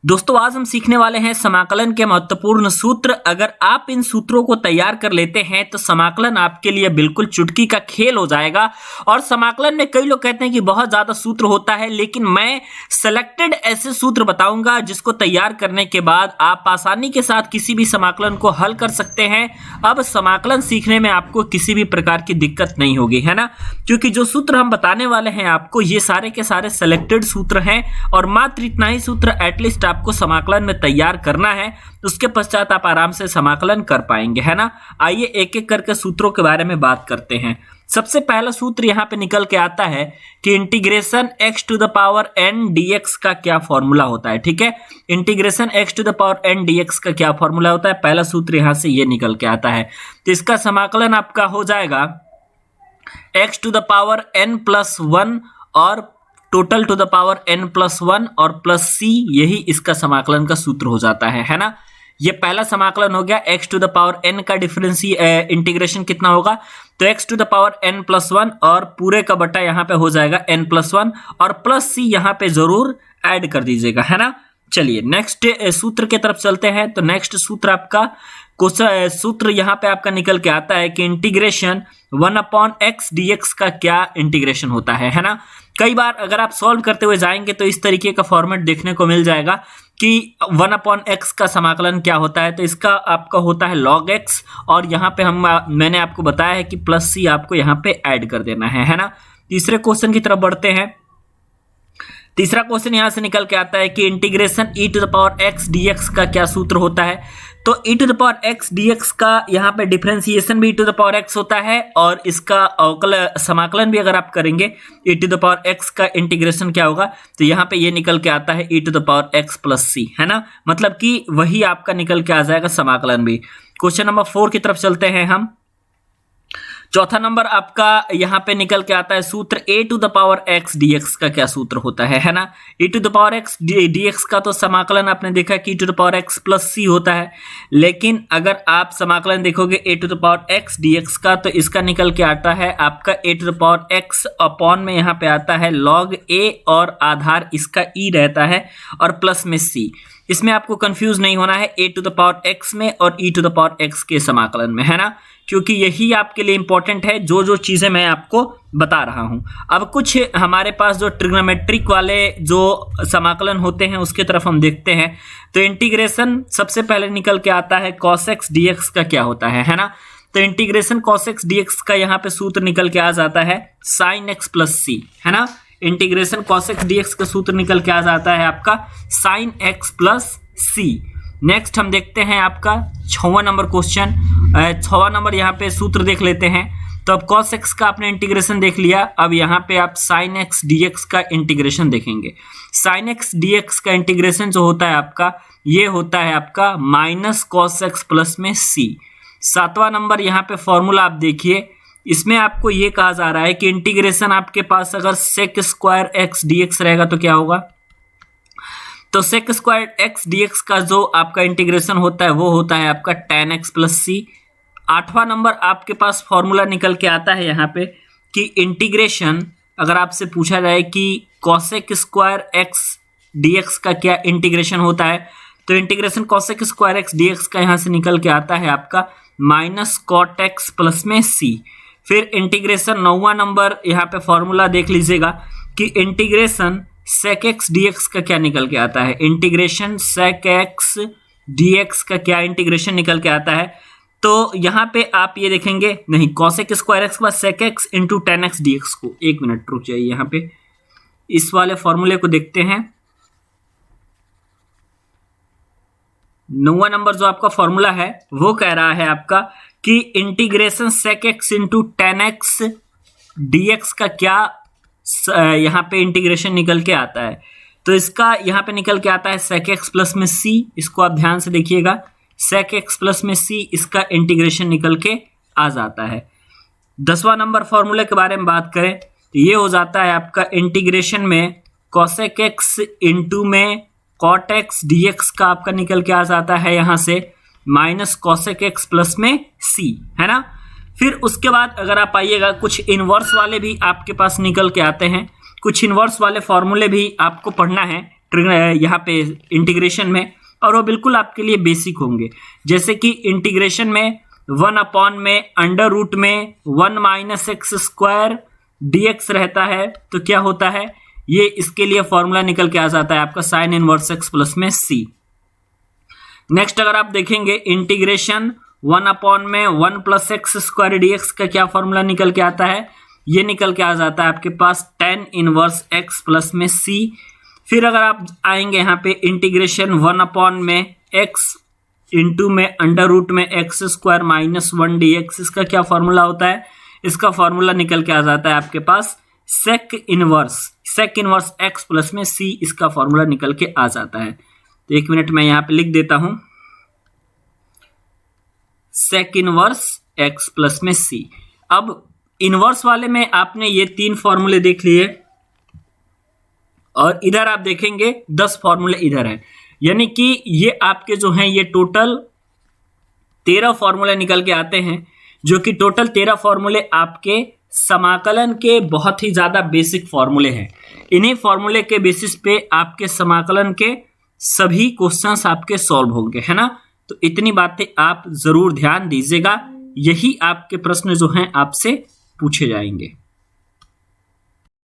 दोस्तों आज हम सीखने वाले हैं समाकलन के महत्वपूर्ण सूत्र। अगर आप इन सूत्रों को तैयार कर लेते हैं तो समाकलन आपके लिए बिल्कुल चुटकी का खेल हो जाएगा। और समाकलन में कई लोग कहते हैं कि बहुत ज्यादा सूत्र होता है, लेकिन मैं सिलेक्टेड ऐसे सूत्र बताऊंगा जिसको तैयार करने के बाद आप आसानी के साथ किसी भी समाकलन को हल कर सकते हैं। अब समाकलन सीखने में आपको किसी भी प्रकार की दिक्कत नहीं होगी, है ना, क्योंकि जो सूत्र हम बताने वाले हैं आपको ये सारे के सारे सिलेक्टेड सूत्र हैं और मात्र इतना ही सूत्र एटलीस्ट आपको समाकलन में तैयार करना है, उसके पश्चात आप आराम से समाकलन कर पाएंगे, है ना। आइए एक एक करके सूत्रों के बारे में बात करते हैं। सबसे पहला सूत्र यहां पे निकल के आता है कि integration x to the power n dx का क्या फॉर्मूला होता है। ठीक है, integration x to the power n dx का क्या फॉर्मूला होता है, पहला सूत्र यहां से ये निकल के आता है। तो इसका समाकलन आपका हो जाएगा x to the power n plus 1 और total to the power n plus 1 और प्लस c, यही इसका समाकलन का सूत्र हो जाता है ना। ये पहला समाकलन हो गया। x to the power n का इंटीग्रेशन कितना होगा, तो x to the power n plus 1 और पूरे का बटा यहाँ पे हो जाएगा n प्लस 1 और प्लस c यहाँ पे जरूर ऐड कर दीजिएगा, है ना। चलिए नेक्स्ट सूत्र की तरफ चलते हैं। तो नेक्स्ट सूत्र आपका सूत्र यहाँ पे आपका निकल के आता है कि इंटीग्रेशन 1/x dx का क्या इंटीग्रेशन होता है ना। कई बार अगर आप सॉल्व करते हुए जाएंगे तो इस तरीके का फॉर्मेट देखने को मिल जाएगा कि 1/x का समाकलन क्या होता है। तो इसका आपका होता है log x और यहाँ पे मैंने आपको बताया है कि प्लस c आपको यहाँ पे ऐड कर देना है ना। तीसरे क्वेश्चन की तरफ बढ़ते हैं। तीसरा क्वेश्चन यहां से निकल के आता है कि integration e to the power x dx का क्या सूत्र होता है। तो e to the power x dx का यहाँ पे डिफरेंशिएशन भी e to the power x होता है और इसका अवकल समाकलन भी अगर आप करेंगे e to the power x का इंटीग्रेशन क्या होगा, तो यहाँ पे ये निकल के आता है e to the power x plus c, है ना। मतलब कि वही आपका निकल के आ जाएगा समाकलन भी। क्वेश्चन नंबर 4 की तरफ चलते हैं हम। चौथा नंबर आपका यहाँ पे निकल के आता है सूत्र a to the power x dx का क्या सूत्र होता है ना। e to the power x dx का तो समाकलन आपने देखा कि e to the power x plus c होता है, लेकिन अगर आप समाकलन देखोगे a to the power x dx का तो इसका निकल के आता है आपका a to the power x upon में यहाँ पे आता है log a और आधार इसका e रहता है और प्लस में c। इसमें आपको कंफ्यूज नहीं होना है a to the power x में और e to the power x के समाकलन में, है ना, क्योंकि यही आपके लिए इंपॉर्टेंट है जो चीजें मैं आपको बता रहा हूं। अब कुछ हमारे पास जो ट्रिग्नोमेट्रिक वाले जो समाकलन होते हैं उसके तरफ हम देखते हैं। तो इंटीग्रेशन सबसे पहले निकल के आता है cos x dx का क्या होता है ना। तो इंटीग्रेशन cos x dx का यहाँ पे सूत्र निकल के आ जाता है sin x प्लस c, है ना। इंटीग्रेशन cos x dx का सूत्र निकल के आ जाता है आपका sin x plus c। Next हम देखते हैं आपका 6वां नंबर क्वेश्चन। 6वां नंबर यहाँ पे सूत्र देख लेते हैं। तो अब cos x का आपने इंटीग्रेशन देख लिया, अब यहाँ पे आप sin x dx का इंटीग्रेशन देखेंगे। sin x dx का इंटीग्रेशन जो होता है आपका ये होता है आपका माइनस cos x प्लस में c। 7वां नंबर यहाँ पे फॉर्मूला आप देखिए, इसमें आपको ये कहा जा रहा है कि इंटीग्रेशन आपके पास अगर sec स्क्वायर x dx रहेगा तो क्या होगा, तो sec स्क्वायर x dx का जो आपका इंटीग्रेशन होता है वो होता है आपका tan x प्लस c। 8वां नंबर आपके पास फॉर्मूला निकल के आता है यहाँ पे कि इंटीग्रेशन अगर आपसे पूछा जाए कि cosec स्क्वायर x dx का क्या इंटीग्रेशन होता है, तो integration cosec square x dx का यहाँ से निकल के आता है आपका माइनस cot x प्लस में c। फिर इंटीग्रेशन 9वां नंबर यहाँ पे फॉर्मूला देख लीजिएगा कि इंटीग्रेशन sec x dx का क्या निकल के आता है। इंटीग्रेशन sec x dx का क्या इंटीग्रेशन निकल के आता है, तो यहाँ पे आप ये देखेंगे नहीं cosec स्क्वायर x के बाद sec x into tan x dx को, एक मिनट रुक जाइए, यहाँ पे इस वाले फॉर्मूले को देखते हैं। 9वां नंबर जो आपका फॉर्मूला है वो कह रहा है आपका कि integration sec x into tan x dx का क्या यहाँ पे इंटीग्रेशन निकल के आता है। तो इसका यहाँ पे निकल के आता है sec x प्लस में c। इसको आप ध्यान से देखिएगा, sec x प्लस में c इसका इंटीग्रेशन निकल के आ जाता है। 10वां नंबर फॉर्मूले के बारे में बात करें तो ये हो जाता है आपका इंटीग्रेशन में cosec x इंटू में cot x dx का आपका निकल के आ जाता है यहाँ से माइनस cosec x प्लस में c, है ना। फिर उसके बाद अगर आप आइएगा कुछ इनवर्स वाले भी आपके पास निकल के आते हैं, कुछ इनवर्स वाले फॉर्मूले भी आपको पढ़ना है। यहाँ पे इंटीग्रेशन में, और वो बिल्कुल आपके लिए बेसिक होंगे। जैसे कि इंटीग्रेशन में 1 अपॉन में अंडर रूट में 1 माइनस एक्स स्क्वायर dx रहता है, तो क्या होता है, ये इसके लिए फॉर्मूला निकल के आ जाता है आपका साइन इनवर्स एक्स प्लस में c। नेक्स्ट अगर आप देखेंगे इंटीग्रेशन 1 अपॉन में 1 प्लस एक्स स्क्वायर dx का क्या फॉर्मूला निकल के आता है, ये निकल के आ जाता है आपके पास tan इनवर्स x प्लस में c। फिर अगर आप आएंगे यहाँ पे इंटीग्रेशन 1 अपॉन में x इंटू में अंडर रूट में एक्स स्क्वायर माइनस 1 dx, इसका क्या फॉर्मूला होता है, इसका फॉर्मूला निकल के आ जाता है आपके पास सेक इनवर्स x प्लस में c, इसका फॉर्मूला निकल के आ जाता है। तो 1 मिनट में यहाँ पे लिख देता हूं सेक इनवर्स x प्लस में c। अब इनवर्स वाले में आपने ये 3 फॉर्मूले देख लिए और इधर आप देखेंगे 10 फॉर्मूले इधर हैं, यानी कि ये आपके जो हैं ये टोटल 13 फॉर्मूले निकल के आते हैं, जो कि टोटल 13 फॉर्मूले आपके समाकलन के बहुत ही ज्यादा बेसिक फॉर्मूले हैं। इन्हीं फॉर्मूले के बेसिस पे आपके समाकलन के सभी क्वेश्चंस आपके सॉल्व होंगे, है ना। तो इतनी बातें आप जरूर ध्यान दीजिएगा, यही आपके प्रश्न जो हैं आपसे पूछे जाएंगे।